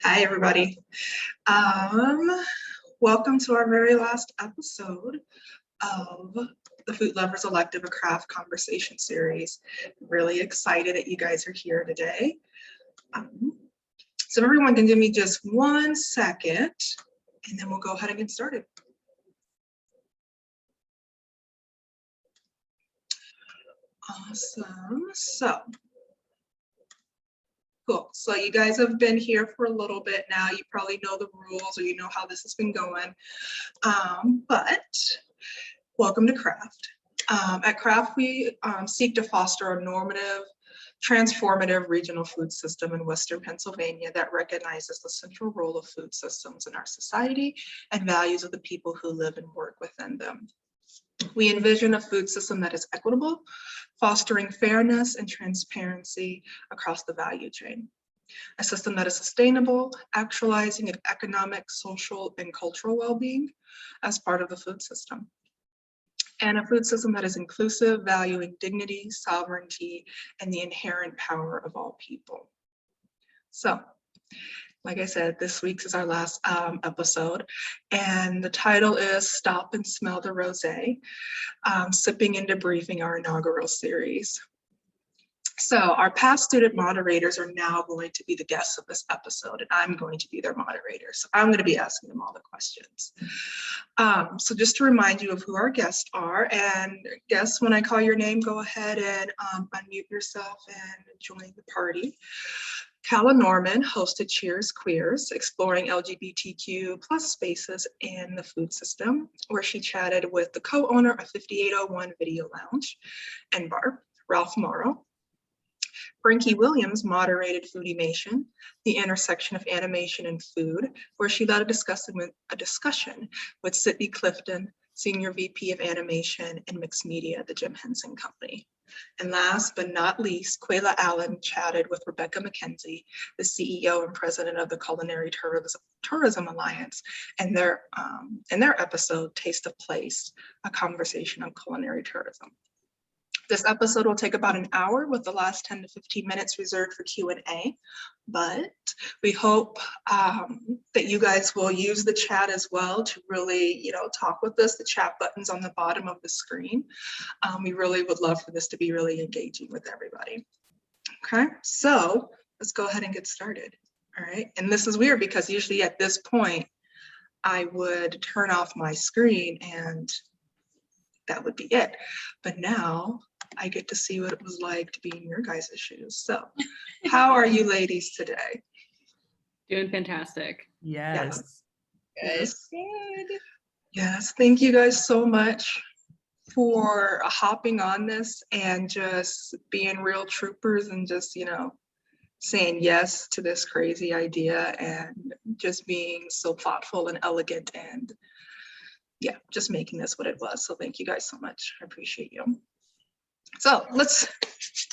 Hi, everybody. Welcome to our very last episode of the Food Lovers Elective, a craft conversation series. Really excited that you guys are here today. So everyone can give me just 1 second, and then we'll go ahead and get started. Awesome. Cool. So you guys have been here for a little bit now. You probably know the rules or you know how this has been going. But welcome to Craft. At Craft, we seek to foster a normative, transformative regional food system in Western Pennsylvania that recognizes the central role of food systems in our society and values of the people who live and work within them. We envision a food system that is equitable, fostering fairness and transparency across the value chain. A system that is sustainable, actualizing economic, social, and cultural well-being as part of the food system. And a food system that is inclusive, valuing dignity, sovereignty, and the inherent power of all people. So, like I said, this week's is our last episode, and the title is Stop and Smell the Rosé, Sipping and Debriefing, our inaugural series. So our past student moderators are now going to be the guests of this episode, and I'm going to be their moderator. So I'm going to be asking them all the questions. So just to remind you of who our guests are, and guests, when I call your name, go ahead and unmute yourself and join the party. Calla Norman hosted Cheers Queers, exploring LGBTQ plus spaces in the food system, where she chatted with the co-owner of 5801 Video Lounge and Bar, Ralph Morrow. Frankie Williams moderated Foodimation, the intersection of animation and food, where she led a discussion with Sydney Clifton, Senior VP of Animation and Mixed Media at the Jim Henson Company. And last but not least, Quayla Allen chatted with Rebecca McKenzie, the CEO and president of the Culinary Tourism Alliance, and their episode, Taste of Place, a conversation on culinary tourism. This episode will take about an hour, with the last 10 to 15 minutes reserved for Q&A, but we hope that you guys will use the chat as well to really, talk with us. The chat button's on the bottom of the screen. We really would love for this to be really engaging with everybody. Okay, so let's go ahead and get started. All right, and this is weird because usually at this point, I would turn off my screen and that would be it. But now I get to see what it was like to be in your guys' shoes. So how are you ladies today? Doing fantastic. Yes. Good. Yes, thank you guys so much for hopping on this and just being real troopers and just, saying yes to this crazy idea and just being so thoughtful and elegant and just making this what it was. So thank you guys so much. I appreciate you. So let's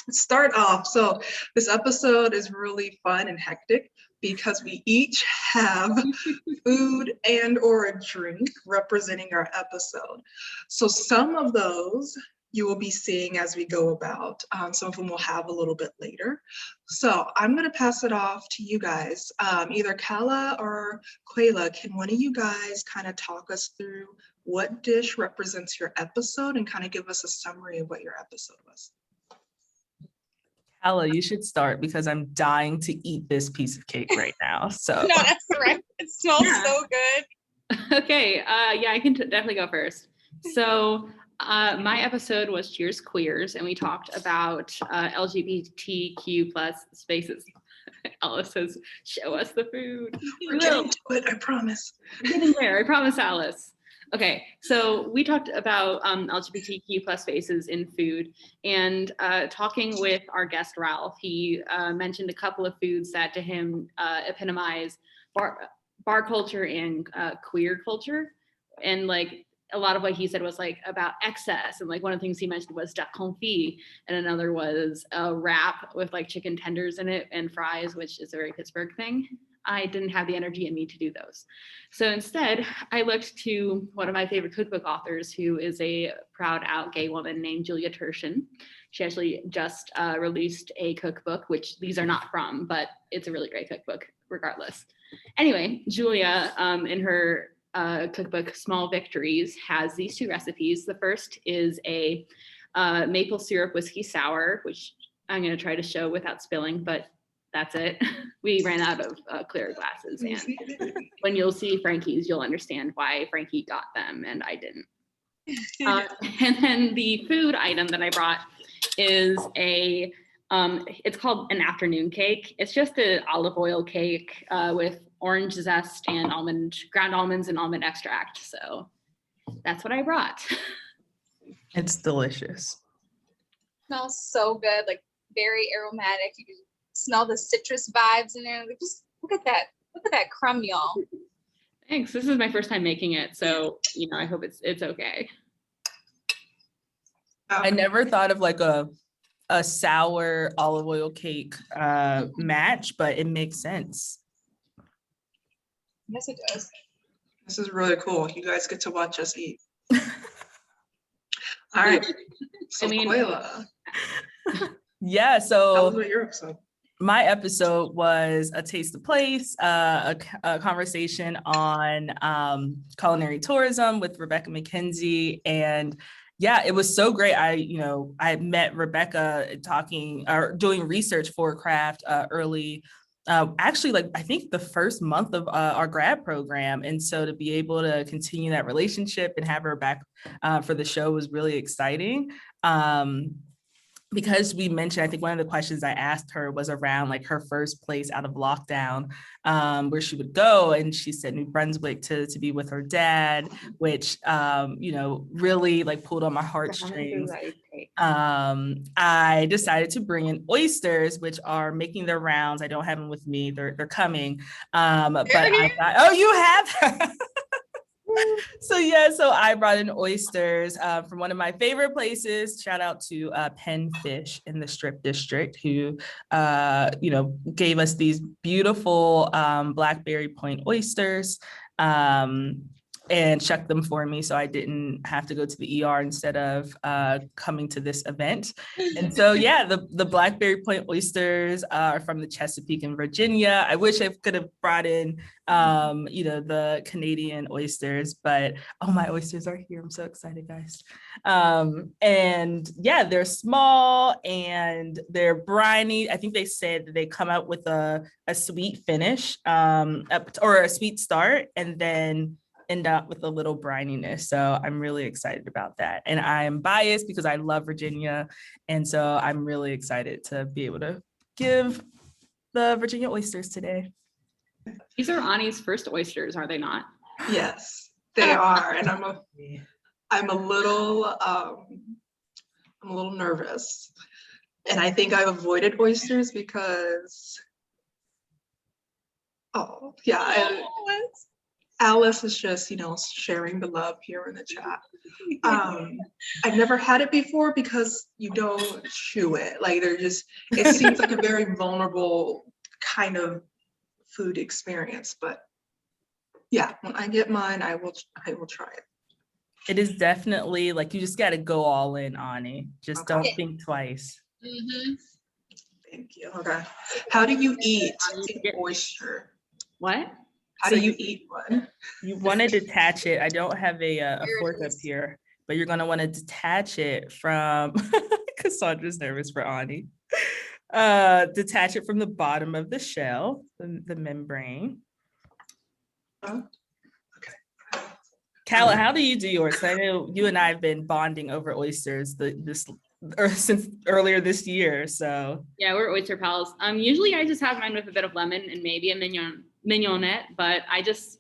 start off. So this episode is really fun and hectic because we each have food and or a drink representing our episode. So some of those you will be seeing as we go about. Some of them we'll have a little bit later. So I'm going to pass it off to you guys. Either Calla or Quayla, can one of you guys kind of talk us through what dish represents your episode and kind of give us a summary of what your episode was? Calla, you should start because I'm dying to eat this piece of cake right now. So no, that's correct. It smells so good. Okay, I can definitely go first. So my episode was Cheers Queers, and we talked about LGBTQ plus spaces. Alice says, show us the food. We're getting to it, I promise. We're getting there, I promise, Alice. Okay, so we talked about LGBTQ plus spaces in food, and talking with our guest Ralph, he mentioned a couple of foods that to him epitomize bar culture and queer culture, and like a lot of what he said was like about excess, and like one of the things he mentioned was duck confit, and another was a wrap with like chicken tenders in it and fries, which is a very Pittsburgh thing. I didn't have the energy in me to do those. So instead, I looked to one of my favorite cookbook authors, who is a proud out gay woman named Julia Turshen. She actually just released a cookbook, which these are not from, but it's a really great cookbook regardless. Anyway, Julia, in her cookbook, Small Victories, has these 2 recipes. The first is a maple syrup whiskey sour, which I'm going to try to show without spilling, but that's it. We ran out of clear glasses, and when you'll see Frankie's, you'll understand why Frankie got them and I didn't. And then the food item that I brought is it's called an afternoon cake. It's just an olive oil cake with orange zest and ground almonds and almond extract. So that's what I brought. It's delicious. Smells so good, like very aromatic. You can smell the citrus vibes in there. Like, just look at that crumb, y'all. Thanks. This is my first time making it, so I hope it's okay. I never thought of like a sour olive oil cake match, but it makes sense. Yes, it does. This is really cool. You guys get to watch us eat. All right. So, Koila, Yeah, tell us so about your episode. my episode was a taste of place, a conversation on culinary tourism with Rebecca McKenzie. And yeah, it was so great. I met Rebecca doing research for Craft early, actually, like I think the first month of our grad program. And so to be able to continue that relationship and have her back for the show was really exciting. Because we mentioned, I think one of the questions I asked her was around like her first place out of lockdown, where she would go. And she said New Brunswick to be with her dad, which, really like pulled on my heartstrings. I decided to bring in oysters, which are making their rounds. I don't have them with me. They're coming. But I thought, oh, you have them. So I brought in oysters from one of my favorite places. Shout out to Penn Fish in the Strip District, who gave us these beautiful Blackberry Point oysters and shucked them for me, so I didn't have to go to the ER instead of coming to this event. And so the Blackberry Point oysters are from the Chesapeake in Virginia. I wish I could have brought in the Canadian oysters, but my oysters are here. I'm so excited, guys. They're small and they're briny. I think they said that they come out with a sweet finish or a sweet start, and then end up with a little brininess. So I'm really excited about that. And I am biased because I love Virginia. And so I'm really excited to be able to give the Virginia oysters today. These are Ani's first oysters, are they not? Yes, they are. And I'm a little nervous. And I think I've avoided oysters because Alice is just, sharing the love here in the chat. I've never had it before because you don't chew it. Like it seems like a very vulnerable kind of food experience. But yeah, when I get mine, I will try it. It is definitely like, you just got to go all in, Ani. Just don't think twice. Mm-hmm. Thank you. Okay. How do you eat an oyster? What? How do you eat one? You want to detach it. I don't have a fork up here, but you're going to want to detach it from, Cassandra's nervous for Ani. Detach it from the bottom of the shell, the membrane. Okay. Calla, how do you do yours? I know you and I have been bonding over oysters since earlier this year. So yeah, we're oyster pals. Usually I just have mine with a bit of lemon and maybe a mignonette, but I just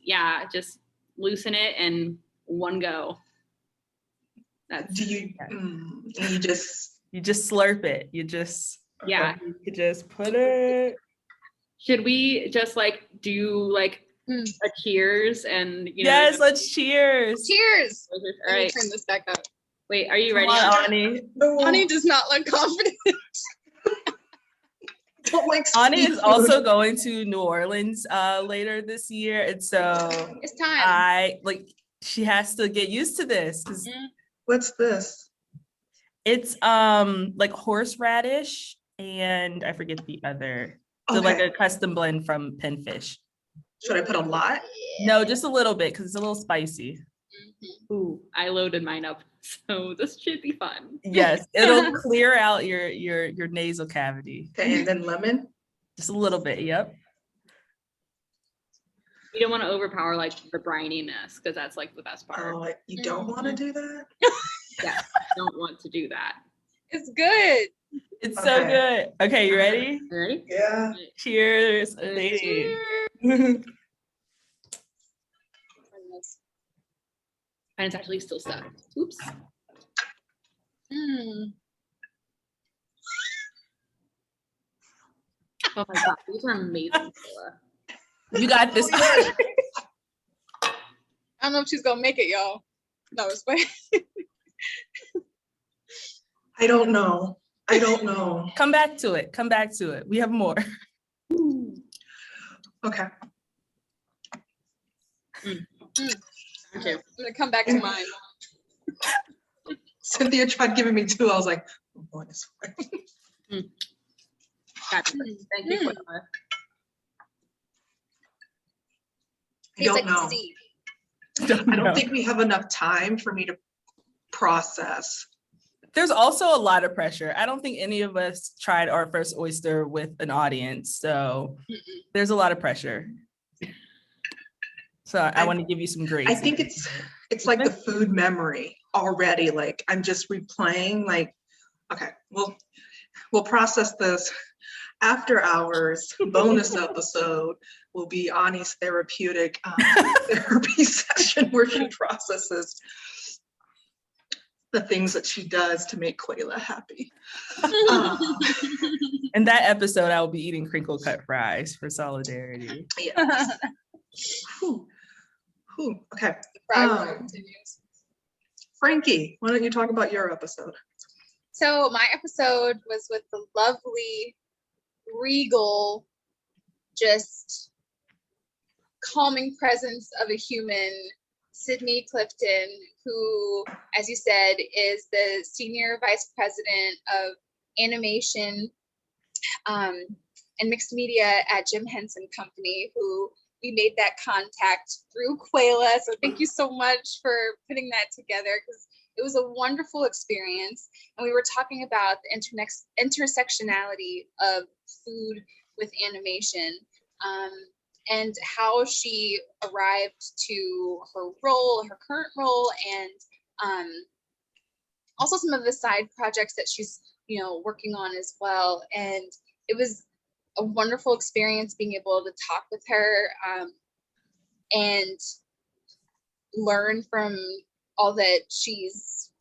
loosen it and one go. You just slurp it. You just put it. Should we just do a cheers and yes, let's cheers. Cheers. All right. Turn this back up. Wait, are you ready? Ani. Ani does not look confident. Ani is also going to New Orleans later this year, and so it's time. She has to get used to this. What's this? It's like horseradish and I forget the other. So like a custom blend from Penfish. Should I put a lot? No, just a little bit because it's a little spicy. Ooh, I loaded mine up, so this should be fun. Yes, it'll clear out your nasal cavity. Okay, and then lemon. Just a little bit. Yep. You don't want to overpower like the brininess because that's like the best part. Oh, you don't want to do that? Yes, don't want to do that. It's good. It's so Okay. good. Okay, you ready? You ready? Yeah. Cheers, lady. And it's actually still stuck. Oops. Mm. Oh my god, these are amazing. Kayla. You got this. I don't know if she's gonna make it, y'all. No, it's fine. I don't know. I don't know. Come back to it. Come back to it. We have more. Okay. Thank you. I'm gonna come back to mine. Cynthia tried giving me two. I was like, I'm going this way. Gotcha. Thank you. Kayla. I Tastes don't like know. seed. I don't think we have enough time for me to process. There's also a lot of pressure. I don't think any of us tried our first oyster with an audience. So there's a lot of pressure. So I want to give you some grace. I think it's like the food memory already. Like I'm just replaying like, okay, we'll process this. After hours bonus episode will be Ani's therapeutic therapy session where she processes the things that she does to make Quayla happy. In that episode, I will be eating crinkle cut fries for solidarity. Yes. Whew. Whew. Okay. The fry war continues. Frankie, why don't you talk about your episode? So my episode was with the lovely, regal, just calming presence of a human, Sydney Clifton, who, as you said, is the Senior Vice President of Animation and Mixed Media at Jim Henson Company, who we made that contact through Quayla. So thank you so much for putting that together, because it was a wonderful experience. And we were talking about the intersectionality of food with animation, and how she arrived to her role, her current role, and also some of the side projects that she's, working on as well. And it was a wonderful experience being able to talk with her and learn from all that she's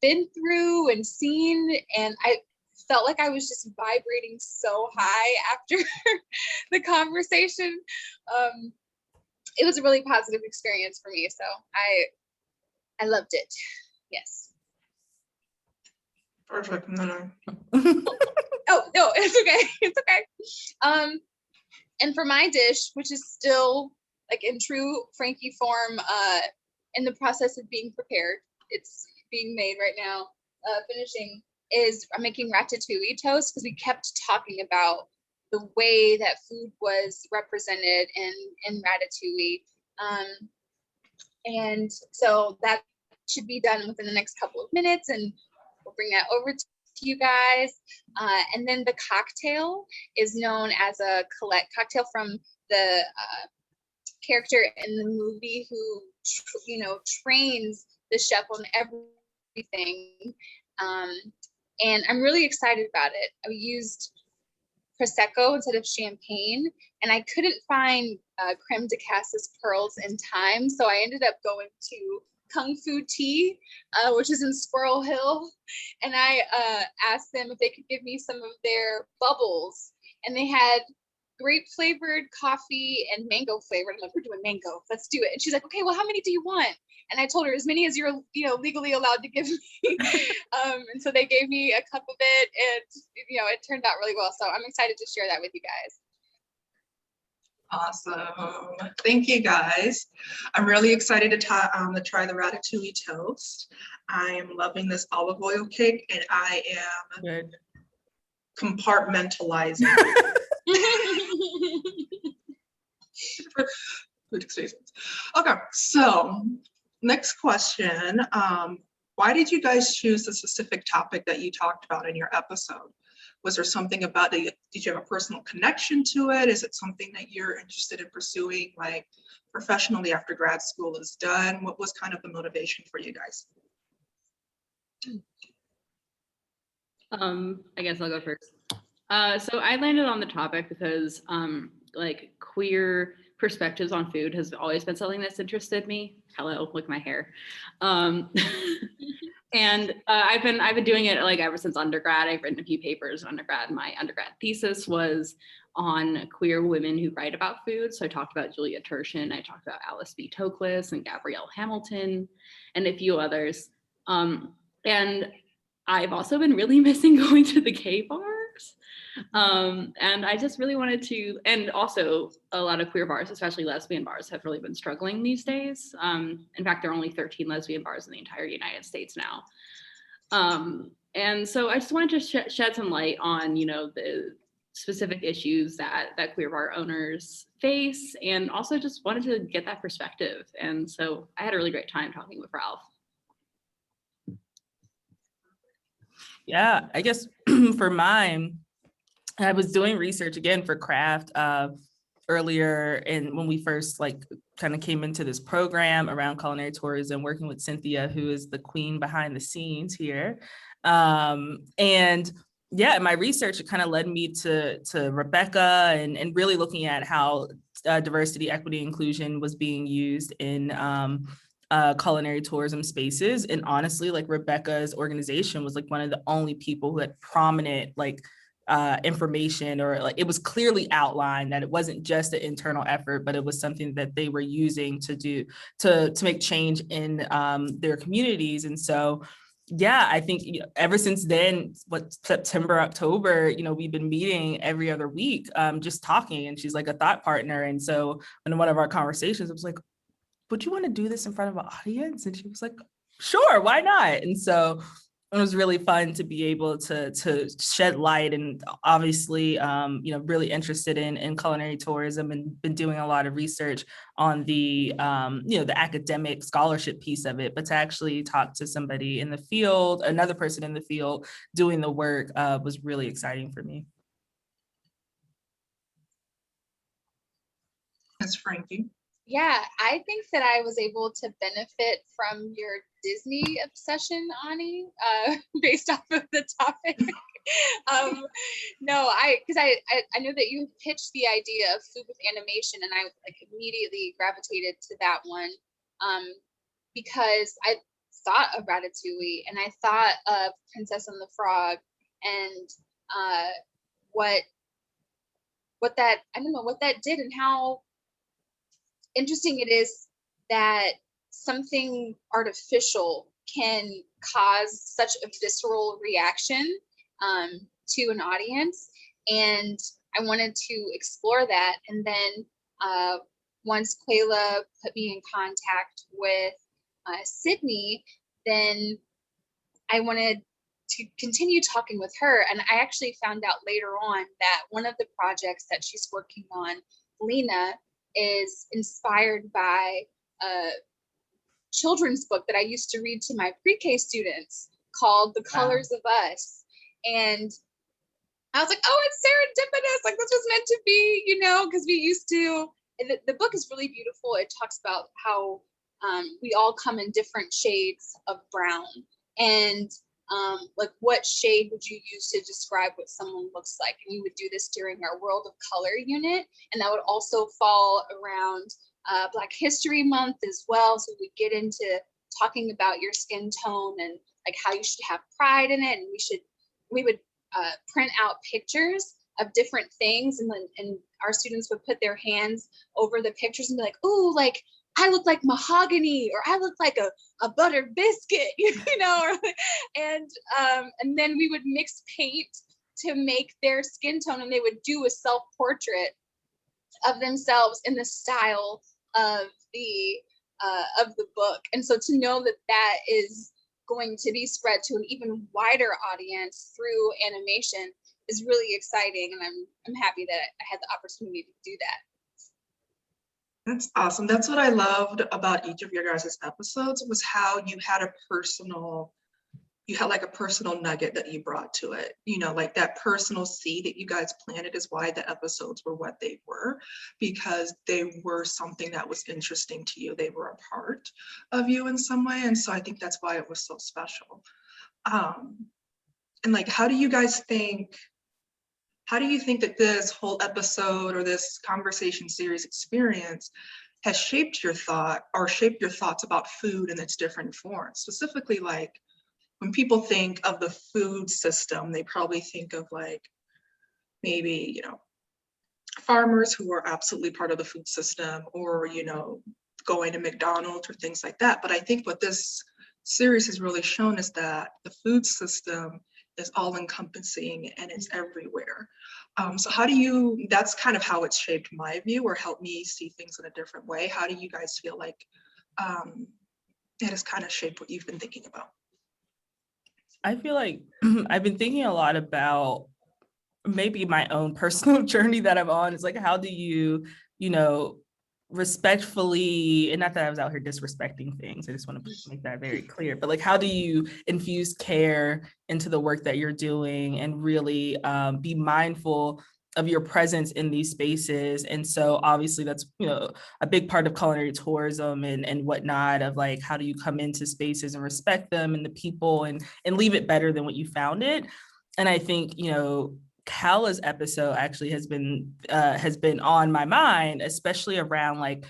been through and seen. And I felt like I was just vibrating so high after the conversation. It was a really positive experience for me, so I loved it. Yes. Perfect. No. Oh no, it's okay. It's okay. And for my dish, which is still like in true Frankie form, in the process of being prepared, it's being made right now, finishing, is I'm making ratatouille toast, because we kept talking about the way that food was represented in ratatouille. And so that should be done within the next couple of minutes, and we'll bring that over to you guys. And then the cocktail is known as a Colette cocktail, from the character in the movie who trains the chef on everything. And I'm really excited about it. I used Prosecco instead of champagne, and I couldn't find creme de cassis pearls in time, so I ended up going to Kung Fu Tea, which is in Squirrel Hill, and I asked them if they could give me some of their bubbles, and they had grape flavored coffee and mango flavored. I'm like, we're doing mango, let's do it. And she's like, okay, well, how many do you want? And I told her as many as you're legally allowed to give me. And so they gave me a cup of it, and it turned out really well. So I'm excited to share that with you guys. Awesome. Thank you, guys. I'm really excited to try the ratatouille toast. I am loving this olive oil cake, and I am Good. compartmentalizing. Food experience. Okay, so next question. Why did you guys choose the specific topic that you talked about in your episode? Was there something about it? Did you have a personal connection to it? Is it something that you're interested in pursuing like professionally after grad school is done? What was kind of the motivation for you guys? I guess I'll go first. So I landed on the topic because like queer perspectives on food has always been something that's interested me. Hello, look at my hair. And I've been doing it like ever since undergrad. I've written a few papers in undergrad. My undergrad thesis was on queer women who write about food. So I talked about Julia Turshen, I talked about Alice B. Toklas and Gabrielle Hamilton and a few others. And I've also been really missing going to the gay bars. And I just really wanted to, and also a lot of queer bars, especially lesbian bars, have really been struggling these days. In fact, there are only 13 lesbian bars in the entire United States now. And so I just wanted to shed some light on, you know, the specific issues that queer bar owners face, and also just wanted to get that perspective. And so I had a really great time talking with Ralph. Yeah, I guess for mine, I was doing research again for craft earlier, and when we first like kind of came into this program around culinary tourism, working with Cynthia, who is the queen behind the scenes here. And yeah, my research, it kind of led me to Rebecca and really looking at how diversity, equity, inclusion was being used in culinary tourism spaces. And honestly, like Rebecca's organization was like one of the only people who had prominent like information, or like it was clearly outlined that it wasn't just an internal effort, but it was something that they were using to do to make change in their communities. And so yeah, I think ever since then, what, September, October, we've been meeting every other week, just talking, and she's like a thought partner. And so in one of our conversations, I was like, would you want to do this in front of an audience? And she was like, sure, why not? And so it was really fun to be able to shed light, and obviously, really interested in culinary tourism, and been doing a lot of research on the academic scholarship piece of it. But to actually talk to somebody in the field, another person in the field doing the work, was really exciting for me. Ms. Frankie. Yeah, I think that I was able to benefit from your Disney obsession, Ani, based off of the topic. No, because I know that you pitched the idea of food with animation, and I like immediately gravitated to that one, because I thought of Ratatouille, and I thought of Princess and the Frog, and what that did, and how interesting it is that something artificial can cause such a visceral reaction to an audience. And I wanted to explore that. And then once Quayla put me in contact with Sydney, then I wanted to continue talking with her. And I actually found out later on that one of the projects that she's working on, Lena, is inspired by a children's book that I used to read to my pre-K students called The Colors of Us. And I was like, oh, it's serendipitous. Like, this was meant to be, because we used to, the book is really beautiful. It talks about how we all come in different shades of brown. And like, what shade would you use to describe what someone looks like? And we would do this during our World of Color unit, and that would also fall around Black History Month as well. So we get into talking about your skin tone and like how you should have pride in it, and we would print out pictures of different things, and our students would put their hands over the pictures and be like, "Ooh, like I look like mahogany," or "I look like a buttered biscuit," and then we would mix paint to make their skin tone, and they would do a self-portrait of themselves in the style of the book. And so to know that that is going to be spread to an even wider audience through animation is really exciting, and I'm happy that I had the opportunity to do that. That's awesome. That's what I loved about each of your guys' episodes, was how you had like a personal nugget that you brought to it. You know, like that personal seed that you guys planted is why the episodes were what they were, because they were something that was interesting to you. They were a part of you in some way. And so I think that's why it was so special. And like, how do you think that this whole episode or this conversation series experience has shaped your thoughts about food in its different forms? Specifically, like when people think of the food system, they probably think of like maybe, farmers who are absolutely part of the food system, or, going to McDonald's or things like that. But I think what this series has really shown is that the food system is all encompassing and it's everywhere. So that's kind of how it's shaped my view or helped me see things in a different way. How do you guys feel like it has kind of shaped what you've been thinking about? I feel like I've been thinking a lot about maybe my own personal journey that I'm on. It's like, how do you, respectfully, and not that I was out here disrespecting things, I just want to make that very clear, but like, how do you infuse care into the work that you're doing and really be mindful of your presence in these spaces? And so obviously that's, a big part of culinary tourism and whatnot, of like, how do you come into spaces and respect them and the people and leave it better than what you found it? And I think, Kala's episode actually has been on my mind, especially around like,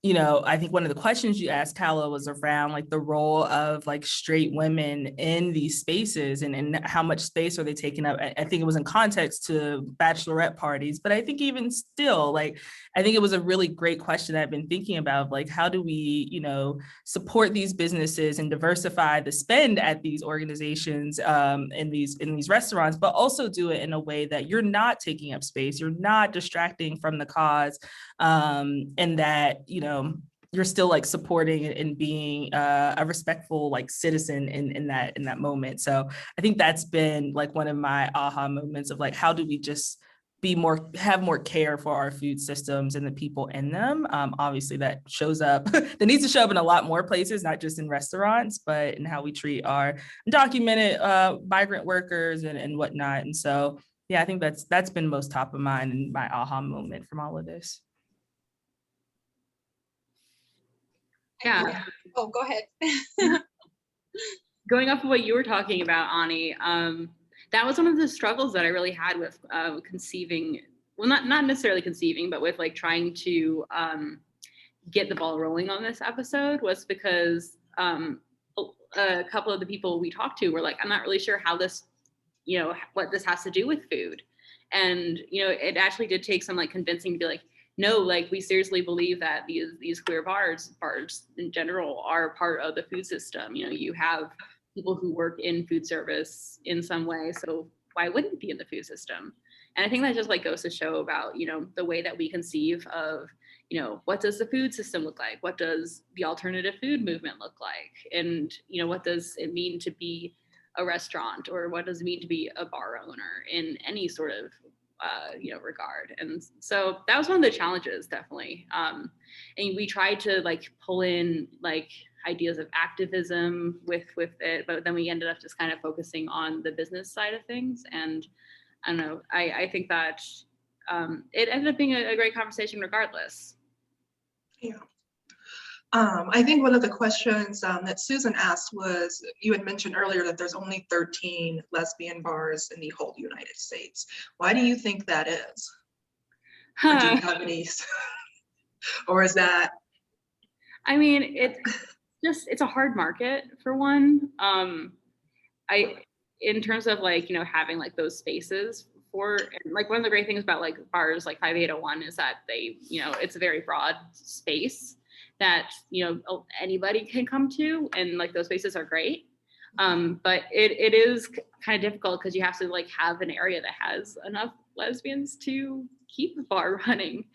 I think one of the questions you asked Kala was around like the role of like straight women in these spaces and how much space are they taking up. I think it was in context to bachelorette parties, but I think even still, like, I think it was a really great question I've been thinking about, like, how do we, support these businesses and diversify the spend at these organizations in these restaurants, but also do it in a way that you're not taking up space, you're not distracting from the cause, and that, you're still like supporting and being a respectful like citizen in that moment. So I think that's been like one of my aha moments of like, how do we just have more care for our food systems and the people in them? Obviously that shows up, that needs to show up in a lot more places, not just in restaurants, but in how we treat our undocumented migrant workers and whatnot. And so, yeah, I think that's been most top of mind and my aha moment from all of this. Yeah. Oh, go ahead. Going off of what you were talking about, Ani, that was one of the struggles that I really had with conceiving, well, not necessarily conceiving, but with like trying to get the ball rolling on this episode, was because a couple of the people we talked to were like, I'm not really sure how this, what this has to do with food. And, it actually did take some like convincing to be like, no, like we seriously believe that these queer bars in general are part of the food system. You have people who work in food service in some way, so why wouldn't it be in the food system? And I think that just like goes to show about, the way that we conceive of, what does the food system look like? What does the alternative food movement look like? And, what does it mean to be a restaurant, or what does it mean to be a bar owner in any sort of regard? And so that was one of the challenges, definitely. And we tried to like pull in like ideas of activism with it, but then we ended up just kind of focusing on the business side of things. And I don't know, I think that it ended up being a great conversation regardless. Yeah. I think one of the questions that Susan asked was, you had mentioned earlier that there's only 13 lesbian bars in the whole United States. Why do you think that is? Or do you have any, or is that? I mean, it's a hard market for one. In terms of like, having like those spaces for, like, one of the great things about like bars like 5801 is that they, it's a very broad space that, anybody can come to, and like those spaces are great. But it is kind of difficult because you have to like have an area that has enough lesbians to keep the bar running.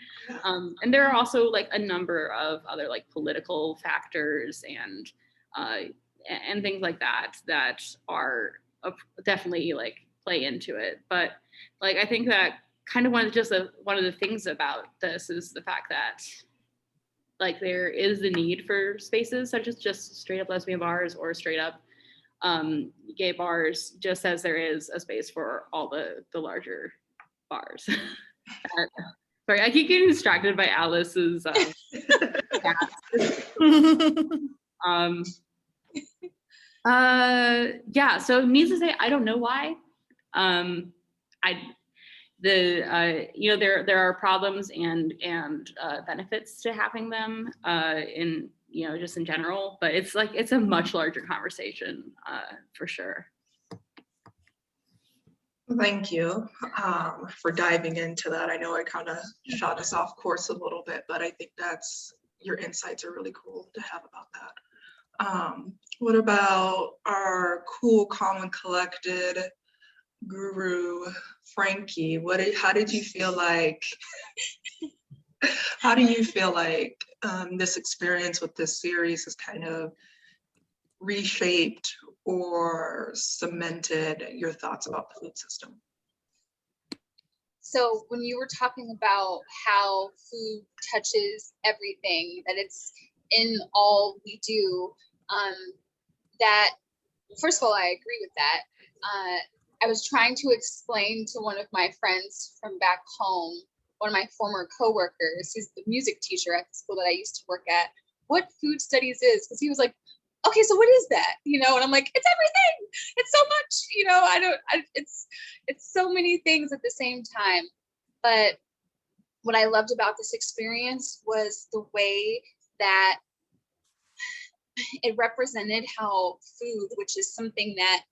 And there are also like a number of other like political factors and things like that are definitely like play into it. But like, I think that kind of one of the things about this is the fact that like there is the need for spaces such as just straight up lesbian bars or straight up gay bars, just as there is a space for all the larger bars. Sorry, I keep getting distracted by Alice's yeah, so needless to say, I don't know why. You know, there are problems and benefits to having them in, you know, just in general, but it's like it's a much larger conversation for sure. Thank you for diving into that. I know I kind of shot us off course a little bit, but I think your insights are really cool to have about that. What about our cool, calm, and collected guru, Frankie? How did you feel like, how do you feel like this experience with this series has kind of reshaped or cemented your thoughts about the food system? So when you were talking about how food touches everything, that it's in all we do, that, first of all, I agree with that. I was trying to explain to one of my friends from back home, one of my former coworkers, who's the music teacher at the school that I used to work at, what food studies is, because he was like, okay, so what is that? You know, and I'm like, it's everything. It's so much, you know, it's so many things at the same time. But what I loved about this experience was the way that it represented how food, which is something that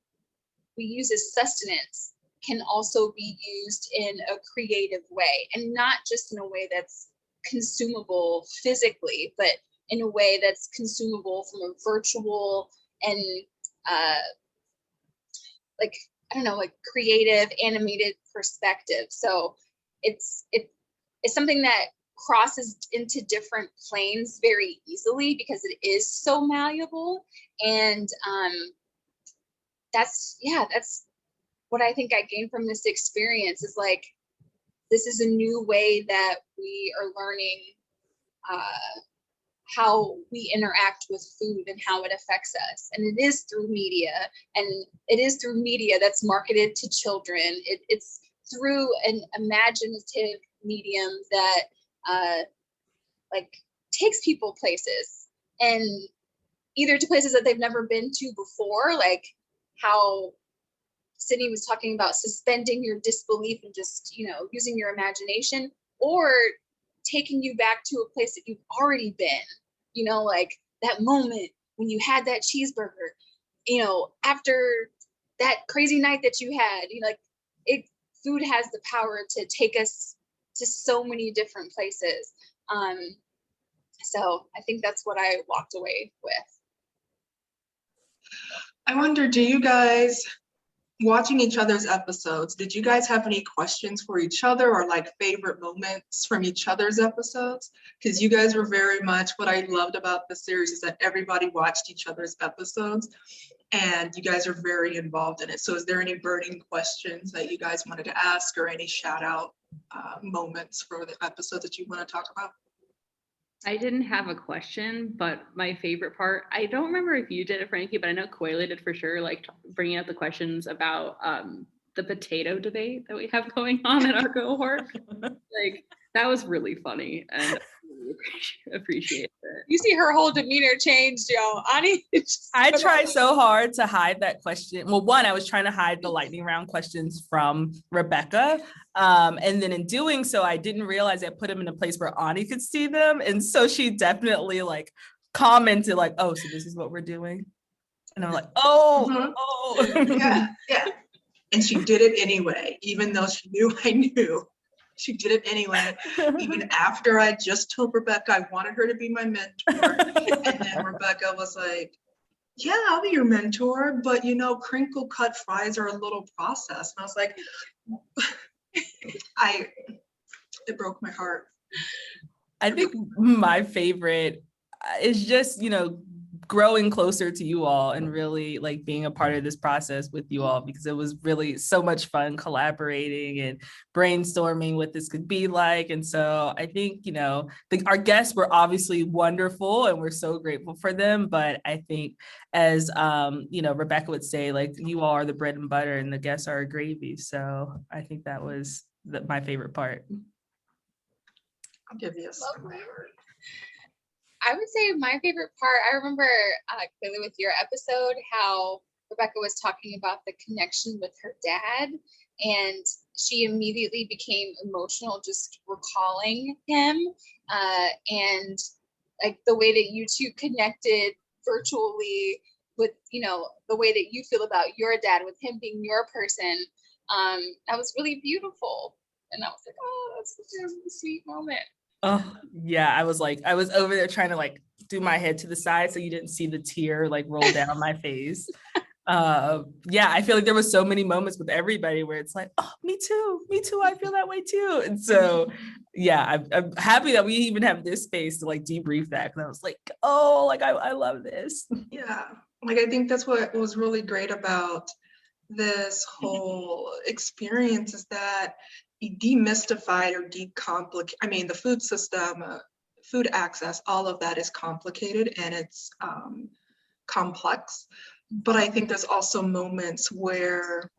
we use as sustenance, can also be used in a creative way, and not just in a way that's consumable physically, but in a way that's consumable from a virtual and like, I don't know, like creative, animated perspective. So it's something that crosses into different planes very easily because it is so malleable. And that's what I think I gained from this experience, is like, this is a new way that we are learning how we interact with food and how it affects us. And it is through media, and it is through media that's marketed to children. It's through an imaginative medium that like takes people places, and either to places that they've never been to before, like how Sydney was talking about suspending your disbelief and just, you know, using your imagination, or taking you back to a place that you've already been, you know, like that moment when you had that cheeseburger, you know, after that crazy night that you had, you know, like food has the power to take us to so many different places. So I think that's what I walked away with. I wonder, do you guys, watching each other's episodes, did you guys have any questions for each other, or like favorite moments from each other's episodes? Because you guys were very much, what I loved about the series is that everybody watched each other's episodes and you guys are very involved in it. So is there any burning questions that you guys wanted to ask, or any shout out moments for the episode that you want to talk about? I didn't have a question, but my favorite part, I don't remember if you did it, Frankie, but I know Coyle did for sure, like bringing up the questions about the potato debate that we have going on in our cohort. Like, that was really funny, and I really appreciate it. You see her whole demeanor change, yo. Ani, I tried so hard to hide that question. Well, one, I was trying to hide the lightning round questions from Rebecca. And then in doing so, I didn't realize I put them in a place where Ani could see them. And so she definitely like commented like, oh, so this is what we're doing. And I'm like, oh. Yeah. And she did it anyway, even though she knew I knew. She did it anyway, even after I just told Rebecca I wanted her to be my mentor. And then Rebecca was like, yeah, I'll be your mentor, but you know, crinkle cut fries are a little process. And I was like, it broke my heart. I think my favorite is just, you know, growing closer to you all and really like being a part of this process with you all, because it was really so much fun collaborating and brainstorming what this could be like. And so I think, our guests were obviously wonderful and we're so grateful for them. But I think as, Rebecca would say, like, you all are the bread and butter and the guests are gravy. So I think that was my favorite part. I'll give you a Lovely. I would say my favorite part, I remember clearly with your episode, how Rebecca was talking about the connection with her dad, and she immediately became emotional just recalling him, and like the way that you two connected virtually with, the way that you feel about your dad, with him being your person. That was really beautiful. And I was like, oh, that's such a sweet moment. Oh yeah, I was over there trying to like do my head to the side so you didn't see the tear like roll down my face. Yeah, I feel like there was so many moments with everybody where it's like, oh, me too, I feel that way too. And so yeah, I'm happy that we even have this space to like debrief that, because I was like, oh, like I love this. Yeah, like I think that's what was really great about this whole experience, is that he demystified or decomplicated. I mean, the food system, food access, all of that is complicated and it's complex. But I think there's also moments where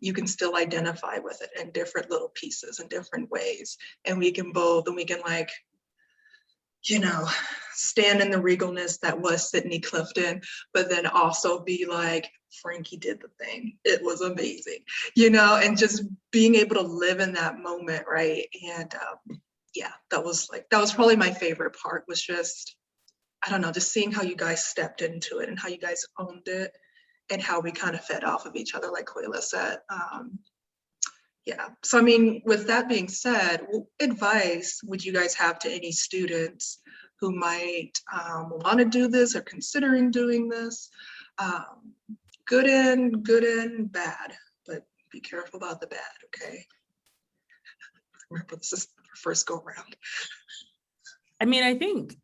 you can still identify with it in different little pieces in different ways. And we can like, stand in the regalness that was Sydney Clifton, but then also be like, Frankie did the thing. It was amazing, and just being able to live in that moment, right? And yeah, that was probably my favorite part, was just, I don't know, just seeing how you guys stepped into it and how you guys owned it and how we kind of fed off of each other, like Quayla said. Yeah, so I mean, with that being said, what advice would you guys have to any students who might want to do this or considering doing this? Good and bad, but be careful about the bad, okay? Remember, this is the first go round. I mean, I think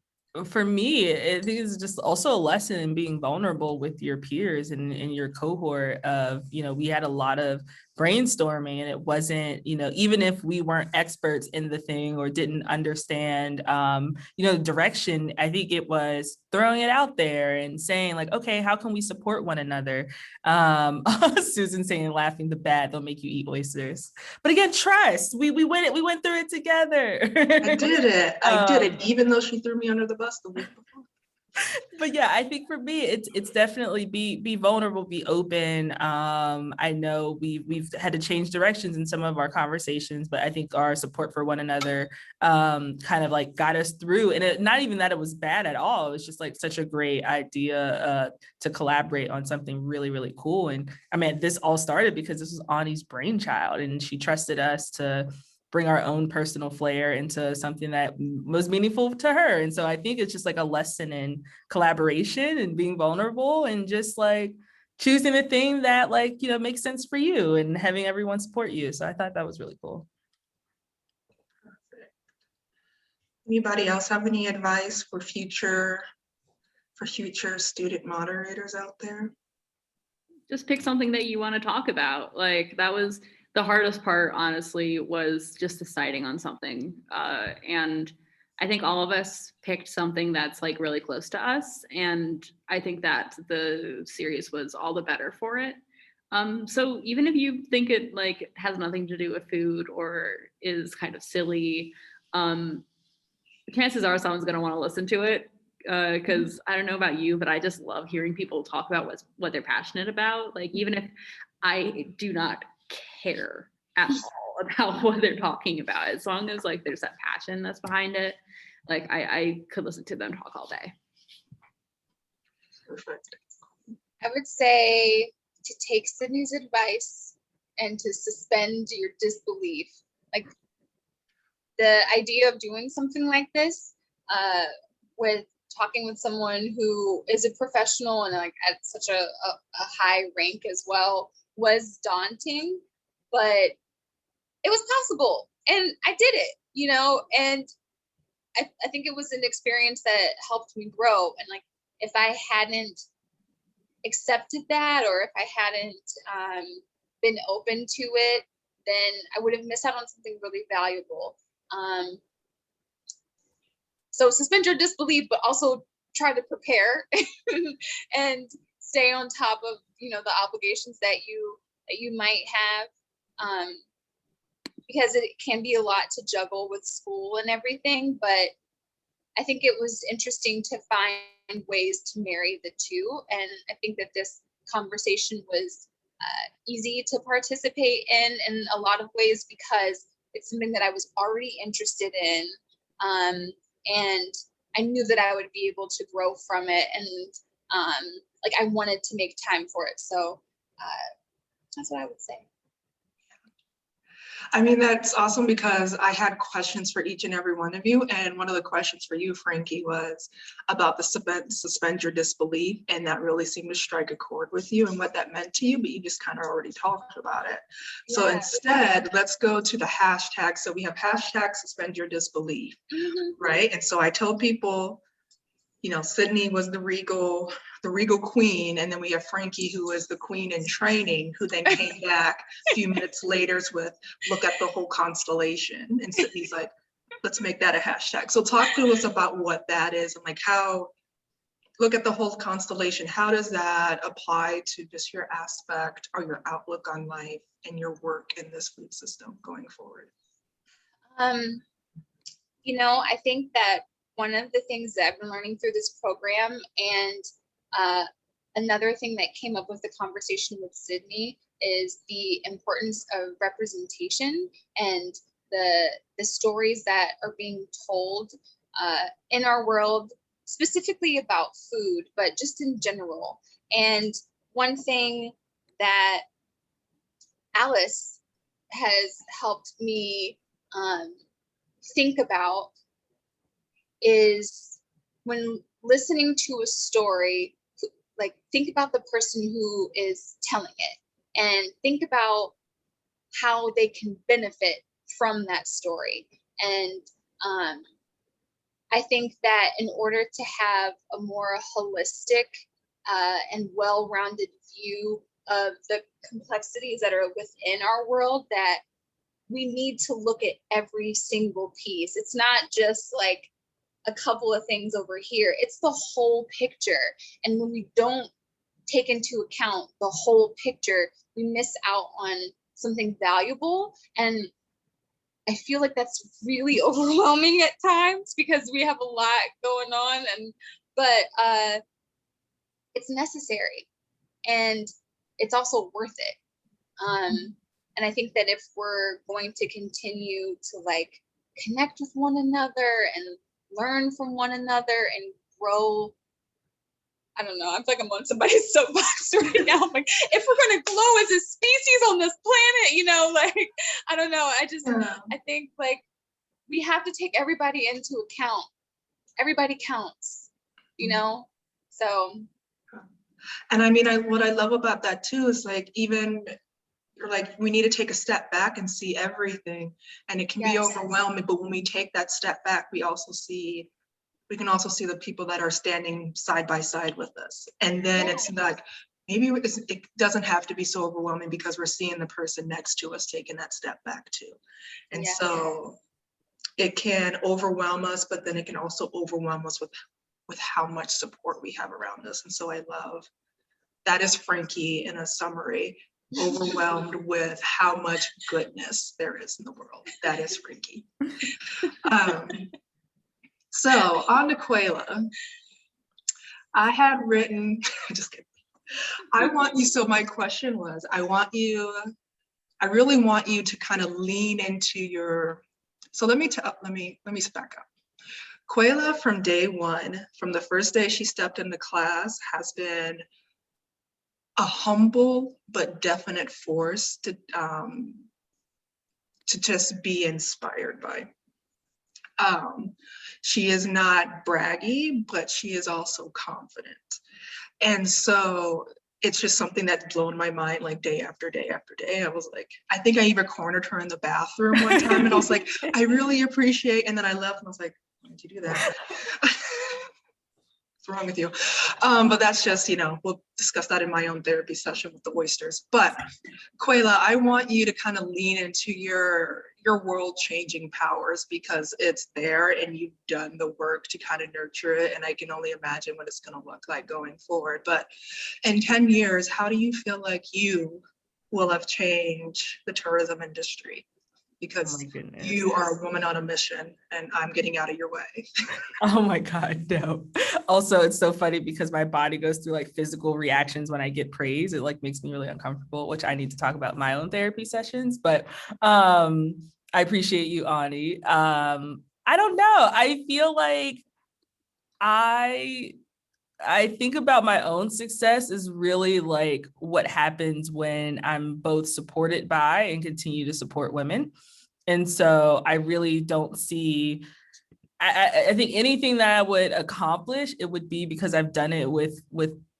for me, I think it's just also a lesson in being vulnerable with your peers and in your cohort of, we had a lot of brainstorming, and it wasn't, even if we weren't experts in the thing or didn't understand, direction, I think it was throwing it out there and saying like, okay, how can we support one another? Susan saying, laughing, the bad, they'll make you eat oysters. But again, trust, we went through it together. I did it, even though she threw me under the bus the week before. But yeah, I think for me, it's definitely be vulnerable, be open. I know we've had to change directions in some of our conversations, but I think our support for one another kind of like got us through. And not even that it was bad at all. It was just like such a great idea to collaborate on something really, really cool. And I mean, this all started because this was Ani's brainchild, and she trusted us to bring our own personal flair into something that was meaningful to her. And so I think it's just like a lesson in collaboration and being vulnerable and just like choosing the thing that like, makes sense for you and having everyone support you. So I thought that was really cool. Anybody else have any advice for future student moderators out there? Just pick something that you want to talk about. Like, that was the hardest part, honestly, was just deciding on something. And I think all of us picked something that's like really close to us. And I think that the series was all the better for it. So even if you think it like has nothing to do with food or is kind of silly, chances are someone's going to want to listen to it. Because I don't know about you, but I just love hearing people talk about what they're passionate about. Like, even if I do not care at all about what they're talking about, as long as like there's that passion that's behind it, like I could listen to them talk all day. Perfect. I would say to take Sydney's advice and to suspend your disbelief. Like, the idea of doing something like this, with talking with someone who is a professional and like at such a high rank as well, was daunting, but it was possible and I did it, and I think it was an experience that helped me grow. And like, if I hadn't accepted that, or if I hadn't been open to it, then I would have missed out on something really valuable. So suspend your disbelief, but also try to prepare and stay on top of, you know, the obligations that you might have, because it can be a lot to juggle with school and everything. But I think it was interesting to find ways to marry the two, and I think that this conversation was easy to participate in a lot of ways, because it's something that I was already interested in, and I knew that I would be able to grow from it, and like I wanted to make time for it. So that's what I would say. I mean, that's awesome, because I had questions for each and every one of you. And one of the questions for you, Frankie, was about the suspend your disbelief. And that really seemed to strike a chord with you and what that meant to you, but you just kind of already talked about it. So instead, let's go to the hashtag. So we have hashtag suspend your disbelief, right? And so I told people, you know, Sydney was the regal queen, and then we have Frankie, who is the queen in training, who then came back a few minutes later with look at the whole constellation. And Sydney's like, let's make that a hashtag. So talk to us about what that is, and like how, look at the whole constellation, how does that apply to just your aspect or your outlook on life and your work in this food system going forward? You know, I think that one of the things that I've been learning through this program, and another thing that came up with the conversation with Sydney, is the importance of representation and the stories that are being told in our world, specifically about food, but just in general. And one thing that Alice has helped me think about is, when listening to a story, like think about the person who is telling it, and think about how they can benefit from that story. And I think that in order to have a more holistic and well-rounded view of the complexities that are within our world, that we need to look at every single piece. It's not just like a couple of things over here, it's the whole picture. And when we don't take into account the whole picture, we miss out on something valuable. And I feel like that's really overwhelming at times, because we have a lot going on, but it's necessary, and it's also worth it. And I think that if we're going to continue to like connect with one another and learn from one another and grow, I don't know, I feel like I'm on somebody's soapbox right now. I'm like, if we're gonna glow as a species on this planet, you know, like, I don't know. I think like we have to take everybody into account. Everybody counts, you know? So. And I mean, what I love about that too is like, even like, we need to take a step back and see everything, and it can be overwhelming, but when we take that step back, we can also see the people that are standing side by side with us. And then it's like, maybe it doesn't have to be so overwhelming, because we're seeing the person next to us taking that step back too. And so it can overwhelm us, but then it can also overwhelm us with how much support we have around us. And so I love, that is Frankie in a summary. Overwhelmed with how much goodness there is in the world. That is Frankie. So on to Quayla. I had written, just kidding. My question was, I really want you to kind of lean into your, so let me back up. Quayla, from day one, from the first day she stepped into class, has been a humble but definite force to just be inspired by. She is not braggy, but she is also confident. And so it's just something that's blown my mind, like day after day after day. I was like, I think I even cornered her in the bathroom one time, and I was like, I really appreciate, and then I left and I was like, why did you do that? wrong with you? But that's just, we'll discuss that in my own therapy session with the oysters. But Quayla, I want you to kind of lean into your world-changing powers, because it's there and you've done the work to kind of nurture it. And I can only imagine what it's going to look like going forward. But in 10 years, how do you feel like you will have changed the tourism industry? Because Oh my goodness. you are a woman on a mission and I'm getting out of your way. Oh my God, no. Also, it's so funny because my body goes through like physical reactions when I get praise. It like makes me really uncomfortable, which I need to talk about in my own therapy sessions. But I appreciate you, Ani. I don't know. I feel like I think about my own success is really like what happens when I'm both supported by and continue to support women. And so I really don't see, I think anything that I would accomplish, it would be because I've done it with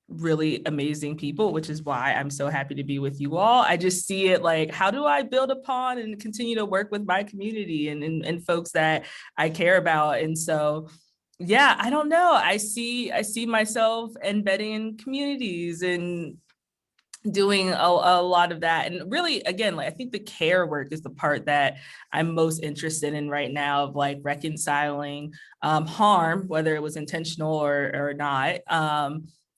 really amazing people, which is why I'm so happy to be with you all. I just see it like, how do I build upon and continue to work with my community and folks that I care about? And so yeah, I don't know. I see myself embedding in communities and doing a lot of that. And really, again, like I think the care work is the part that I'm most interested in right now, of like reconciling harm, whether it was intentional or not.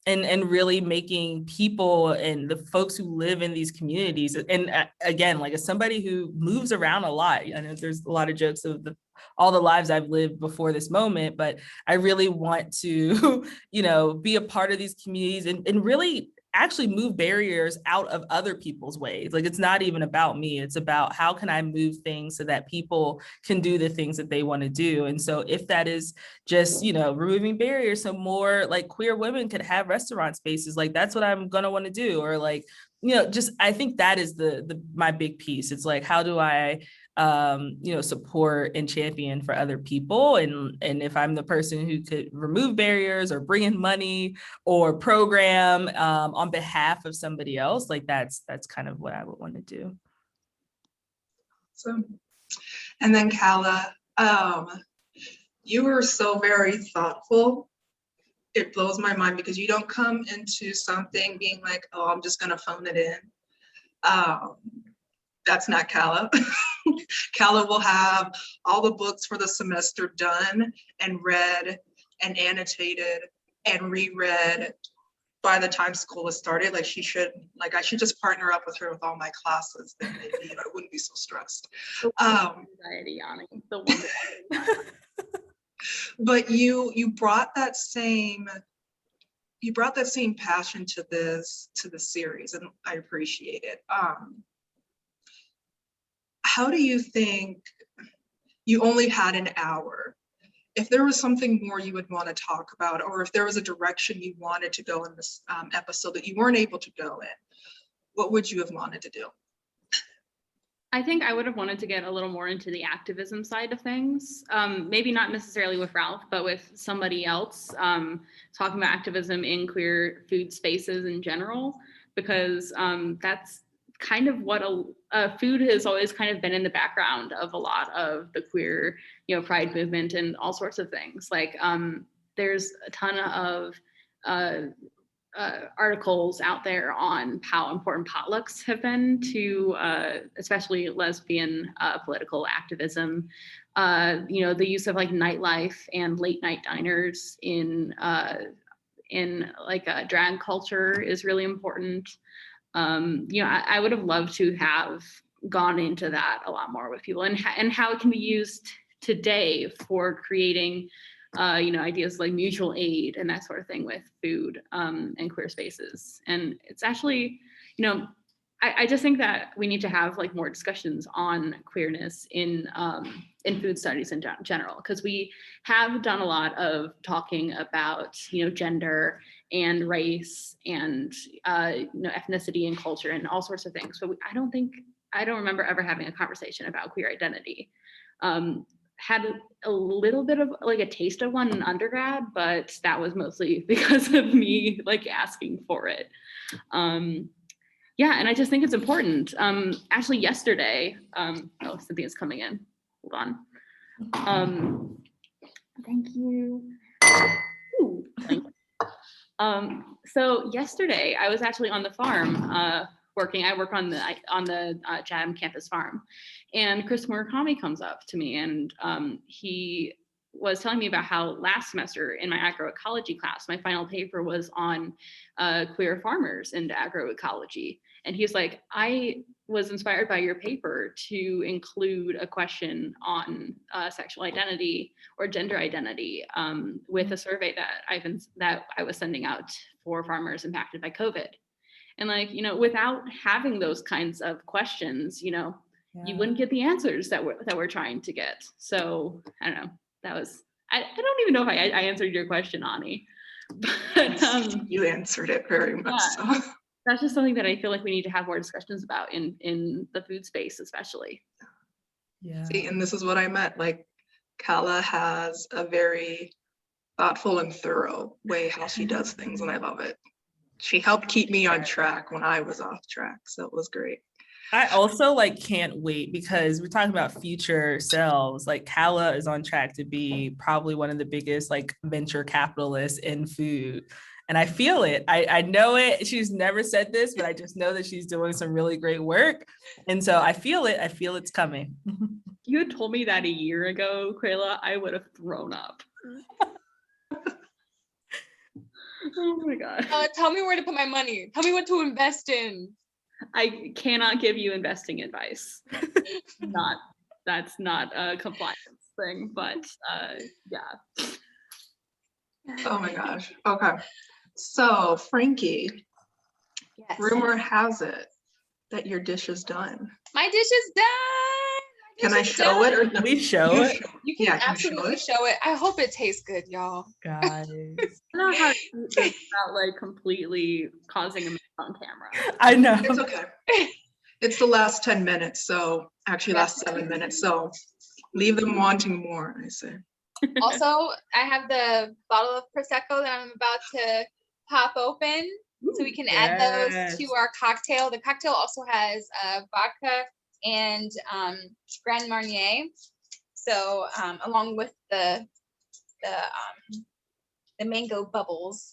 And really making people and the folks who live in these communities, and again, like as somebody who moves around a lot, I know there's a lot of jokes of all the lives I've lived before this moment, but I really want to, be a part of these communities and really actually move barriers out of other people's ways. Like it's not even about me. It's about how can I move things so that people can do the things that they want to do. And so if that is just, removing barriers so more like queer women could have restaurant spaces, like that's what I'm going to want to do. Or like, just, I think that is my big piece. It's like, how do I support and champion for other people. And if I'm the person who could remove barriers or bring in money or program on behalf of somebody else, like that's kind of what I would want to do. So, and then Kala, you were so very thoughtful. It blows my mind because you don't come into something being like, oh, I'm just gonna phone it in. That's not Kala. Kala will have all the books for the semester done and read and annotated and reread by the time school has started. Like I should just partner up with her with all my classes. Then maybe I wouldn't be so stressed. Anxiety, Ani. The one. But you brought that same passion to the series, and I appreciate it. How do you think, you only had an hour, if there was something more you would want to talk about, or if there was a direction you wanted to go in this episode that you weren't able to go in, what would you have wanted to do? I think I would have wanted to get a little more into the activism side of things. Maybe not necessarily with Ralph, but with somebody else, talking about activism in queer food spaces in general, because that's kind of what food has always kind of been in the background of a lot of the queer, pride movement and all sorts of things. Like there's a ton of articles out there on how important potlucks have been to especially lesbian political activism. The use of like nightlife and late night diners in drag culture is really important. I would have loved to have gone into that a lot more with people and how it can be used today for creating ideas like mutual aid and that sort of thing with food and queer spaces. And it's actually, I just think that we need to have like more discussions on queerness in food studies in general, because we have done a lot of talking about, gender and race and, ethnicity and culture and all sorts of things. But I don't remember ever having a conversation about queer identity. Had a little bit of like a taste of one in undergrad, but that was mostly because of me like asking for it. And I just think it's important. Actually yesterday, Cynthia's coming in, hold on. Thank you. Ooh, So yesterday I was actually on the farm working. I work on the Chatham campus farm, and Chris Murakami comes up to me, and he was telling me about how last semester in my agroecology class, my final paper was on queer farmers and agroecology. And he was like, I was inspired by your paper to include a question on sexual identity or gender identity with a survey that I was sending out for farmers impacted by COVID. And like, you know, without having those kinds of questions, you know, you wouldn't get the answers that we're trying to get. So I don't know. That was, I don't even know if I answered your question, Ani. But, you answered it very much so. That's just something that I feel like we need to have more discussions about in the food space, especially. Yeah. See, and this is what I meant. Like, Kala has a very thoughtful and thorough way how she does things, and I love it. She helped keep me on track when I was off track, so it was great. I also like can't wait because we're talking about future selves. Like Kala is on track to be probably one of the biggest like venture capitalists in food. And I feel it. I know it. She's never said this, but I just know that she's doing some really great work. And so I feel it. I feel it's coming. If you had told me that a year ago, Quayla, I would have thrown up. Oh my God. Tell me where to put my money. Tell me what to invest in. I cannot give you investing advice. That's not a compliance thing, but yeah. Oh my gosh. Okay. So Frankie, Yes. rumor has it that your dish is done. My dish is done. Can I show it? Or Can we show it? You can Yeah, can you show absolutely it? show it. I hope it tastes good, y'all. Guys. I don't know how to do this without like completely causing a mess on camera. I know. It's okay. It's the last 10 minutes, so actually last 7 minutes. So leave them wanting more, I say. Also, I have the bottle of Prosecco that I'm about to pop open. So we can add those to our cocktail. The cocktail also has vodka and Grand Marnier. So along with the mango bubbles.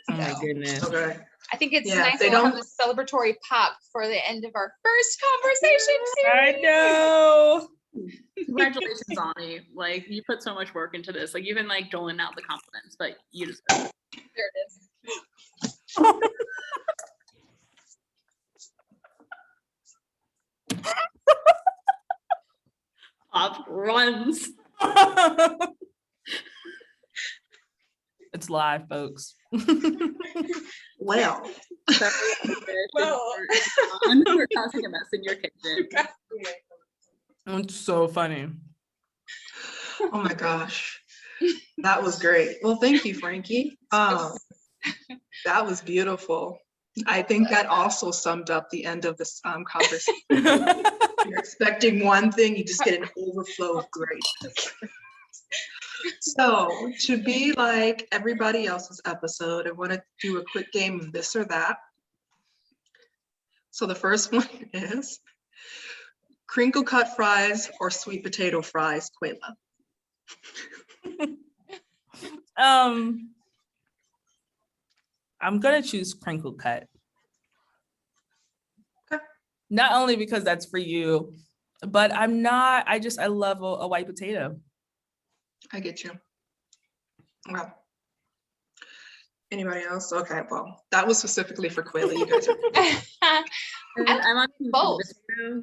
Oh my So, goodness. Okay. I think it's Yeah, nice they to have don't- a celebratory pop for the end of our first conversation series. I know. Congratulations, Ani. Like you put so much work into this. Like you've been like doling out the compliments, but you just There it is. pop runs. It's live, folks. Well, Well. We're causing a mess in your kitchen. It's so funny. oh my gosh. That was great. Well, thank you, Frankie. That was beautiful. I think that also summed up the end of this conversation. You're expecting one thing, you just get an overflow of great. So to be like everybody else's episode, I want to do a quick game of this or that. So the first one is crinkle cut fries or sweet potato fries, Quayla. I'm gonna choose crinkle cut. Okay. Not only because that's for you, but I love a white potato. I get you. Well, anybody else? Okay, well, that was specifically for Quayla. You guys are. I'm on Both.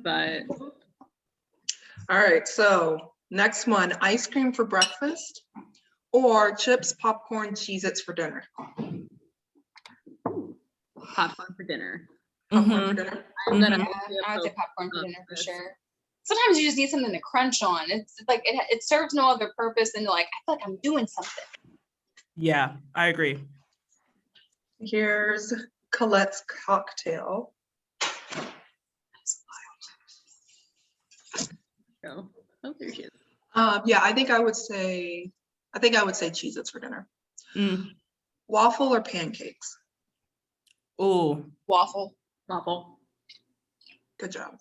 but All right, so next one, ice cream for breakfast or chips, popcorn, Cheez-Its for dinner? popcorn for dinner. Popcorn for dinner? I'm gonna I would say popcorn for dinner for sure. Sometimes you just need something to crunch on. It's like it serves no other purpose than like I feel like I'm doing something. Yeah, I agree. Here's Colette's cocktail. go. Oh, there she is. Yeah, I think I would say Cheez-Its for dinner. Mm. Waffle or pancakes? Oh, Waffle. Waffle. Good job.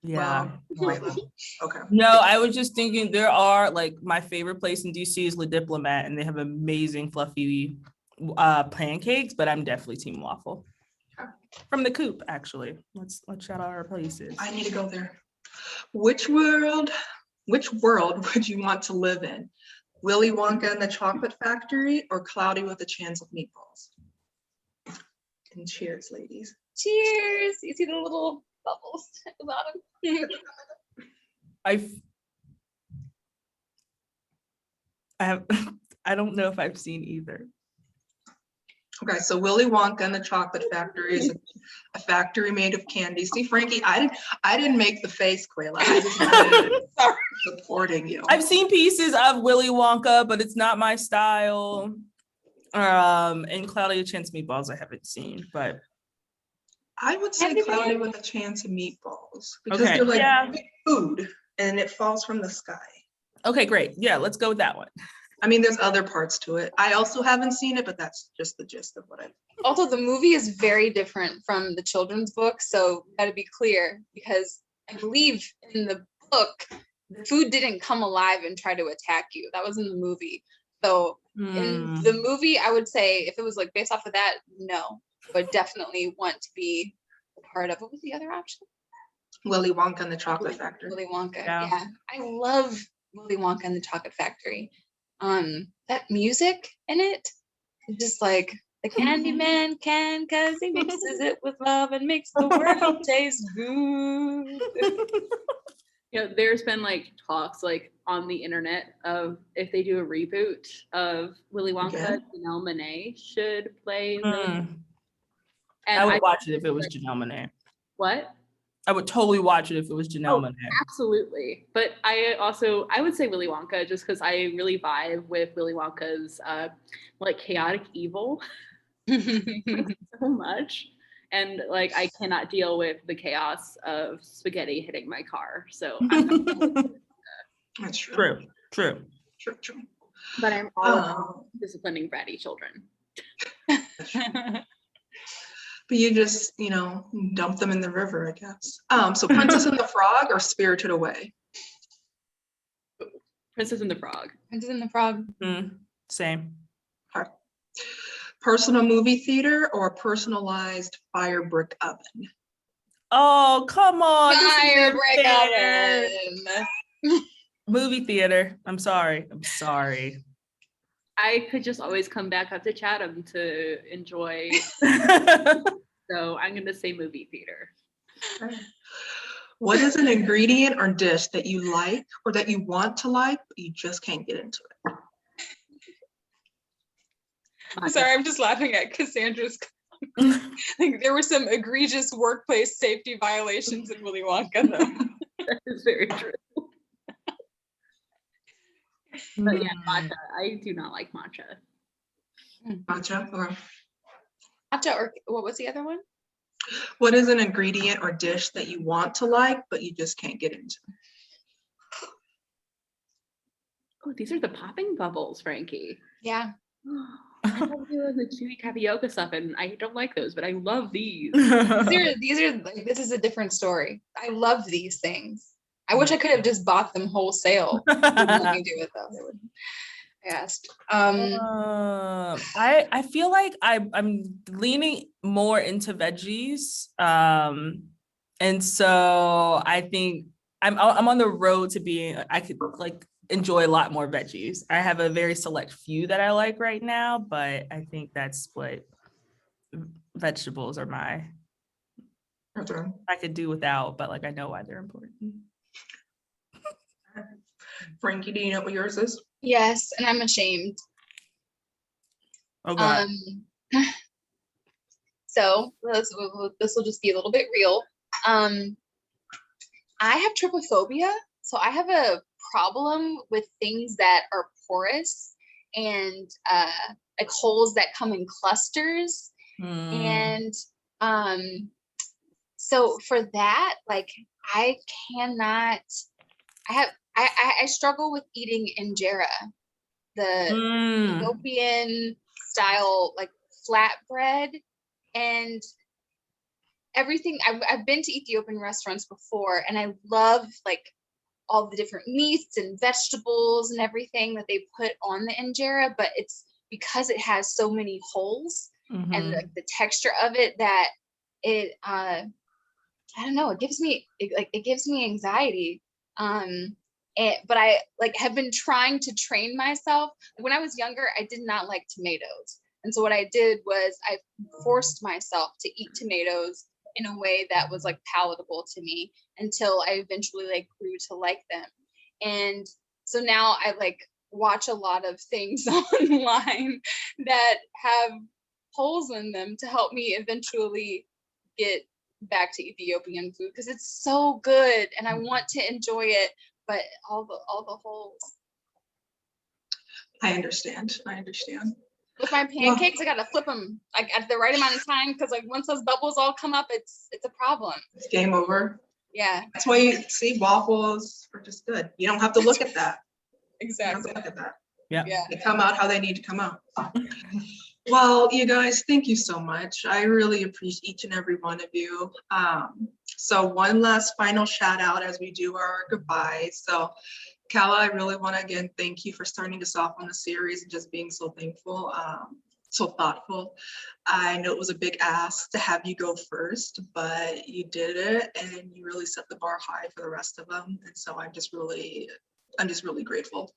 yeah. Quayla. Okay. No, I was just thinking there are like my favorite place in DC is Le Diplomat, and they have amazing fluffy pancakes, but I'm definitely team waffle. From the coop, actually. Let's shout out our places. I need to go there. Which world would you want to live in? Willy Wonka and the Chocolate Factory or Cloudy with a Chance of Meatballs? And cheers, ladies. Cheers. You see the little bubbles at the bottom? I don't know if I've seen either. Okay, so Willy Wonka and the Chocolate Factory is a factory made of candy. See, Frankie, I didn't make the face, Quayla. I just supporting you. I've seen pieces of Willy Wonka, but it's not my style. And Cloudy with a Chance of Meatballs I haven't seen, but I would say Cloudy with a Chance of Meatballs because they're like big food and it falls from the sky. Okay, great. Yeah, let's go with that one. I mean, there's other parts to it. I also haven't seen it, but that's just the gist of what I. Also, the movie is very different from the children's book, so gotta be clear because I believe in the book, the food didn't come alive and try to attack you. That was in the movie. So in the movie, I would say if it was like based off of that, no, but definitely want to be a part of. What was the other option? Willy Wonka and the Chocolate Factory. Willy Wonka. Yeah. Yeah, I love Willy Wonka and the Chocolate Factory. That music in it, just like the Candyman can, cause he mixes it with love and makes the world taste good. There's been like talks like on the internet of if they do a reboot of Willy Wonka, Janelle Monáe should play. And I would watch it if it was Janelle Monáe. What? I would totally watch it if it was Janelle Monáe. Absolutely. But I would say Willy Wonka just because I really vibe with Willy Wonka's like chaotic evil so much. And like I cannot deal with the chaos of spaghetti hitting my car. So that's true. True. But I'm all about disciplining bratty children. But you just, dump them in the river, I guess. So Princess and the Frog or Spirited Away? Princess and the Frog. Princess and the Frog. Same. Okay. Personal movie theater or personalized fire brick oven? Oh, come on. Fire brick oven. Movie theater. I'm sorry. I could just always come back up to Chatham to enjoy. So I'm going to say movie theater. Okay. What is an ingredient or dish that you like or that you want to like, but you just can't get into it? I'm sorry, I'm just laughing at Cassandra's. Like there were some egregious workplace safety violations in Willy Wonka, though. That is very true. But yeah, matcha. I do not like matcha. Matcha? Okay. Matcha, or what was the other one? What is an ingredient or dish that you want to like, but you just can't get into? Oh, these are the popping bubbles, Frankie. Yeah. I love the chewy tapioca stuff, and I don't like those, but I love these. These are like, this is a different story. I love these things. I wish I could have just bought them wholesale. Let me do it though. They would. I asked. I feel like I'm leaning more into veggies, and so I think I'm on the road to being. I could like enjoy a lot more veggies. I have a very select few that I like right now, but I think that's what vegetables are my. Okay. I could do without, but like I know why they're important. Frankie, do you know what yours is? Yes, and I'm ashamed. Oh God. So this will just be a little bit real. I have trypophobia, so I have a problem with things that are porous and like holes that come in clusters. And so for that, like I cannot. I struggle with eating injera, the Ethiopian style like flatbread, and everything. I've been to Ethiopian restaurants before, and I love like all the different meats and vegetables and everything that they put on the injera, but it's because it has so many holes and Mhm. the texture of it, that it I don't know, it gives me anxiety. But I like have been trying to train myself. When I was younger, I did not like tomatoes. And so what I did was I forced myself to eat tomatoes in a way that was like palatable to me until I eventually like grew to like them. And so now I like watch a lot of things online that have holes in them to help me eventually get back to Ethiopian food, because it's so good and I want to enjoy it, but all the holes. I understand. I understand. With my pancakes, I gotta flip them like at the right amount of time, because like once those bubbles all come up, it's a problem. It's game over. Yeah, That's why you see waffles are just good. You don't have to look at that. You don't have exactly. to look at that. Yeah. Yeah. They come out how they need to come out. Well, you guys, thank you so much. I really appreciate each and every one of you. So one last final shout out as we do our goodbyes. So Kala, I really want to again thank you for starting us off on the series and just being so thankful, so thoughtful. I know it was a big ask to have you go first, but you did it and you really set the bar high for the rest of them. And so I'm just really grateful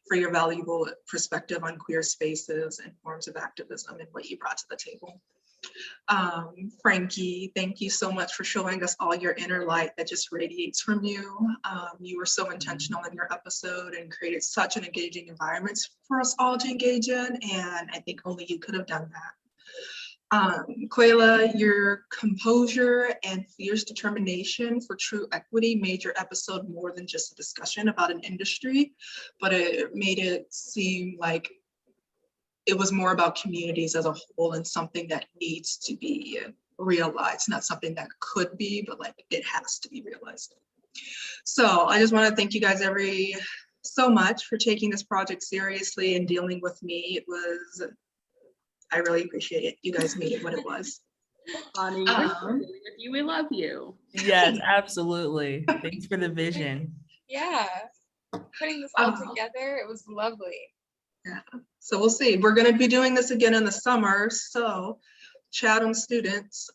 for your valuable perspective on queer spaces and forms of activism and what you brought to the table. Frankie, thank you so much for showing us all your inner light that just radiates from you. You were so intentional in your episode and created such an engaging environment for us all to engage in, and I think only you could have done that. Quayla, your composure and fierce determination for true equity made your episode more than just a discussion about an industry, but it made it seem like it was more about communities as a whole and something that needs to be realized, not something that could be, but like it has to be realized. So I just want to thank you guys so much for taking this project seriously and dealing with me. I really appreciate it. You guys made it what it was. Bonnie, we're dealing with you. We love you. Yes, absolutely. Thanks for the vision. Yeah. Putting this all together, it was lovely. Yeah. So we'll see. We're going to be doing this again in the summer. So Chatham students,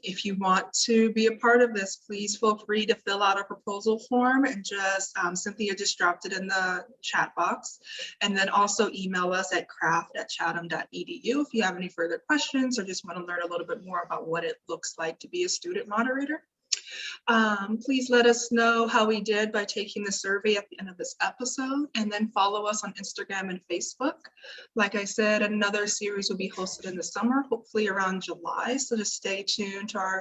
if you want to be a part of this, please feel free to fill out a proposal form and just, Cynthia just dropped it in the chat box. And then also email us at craft@chatham.edu if you have any further questions or just want to learn a little bit more about what it looks like to be a student moderator. Please let us know how we did by taking the survey at the end of this episode, and then follow us on Instagram and Facebook. Like I said, another series will be hosted in the summer, hopefully around July. So just stay tuned to our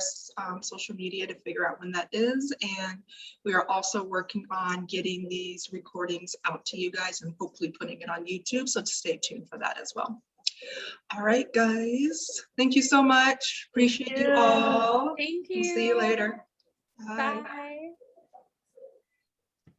social media to figure out when that is. And we are also working on getting these recordings out to you guys and hopefully putting it on YouTube. So stay tuned for that as well. All right, guys. Thank you so much. Appreciate you all. Thank you. We'll see you later. Bye.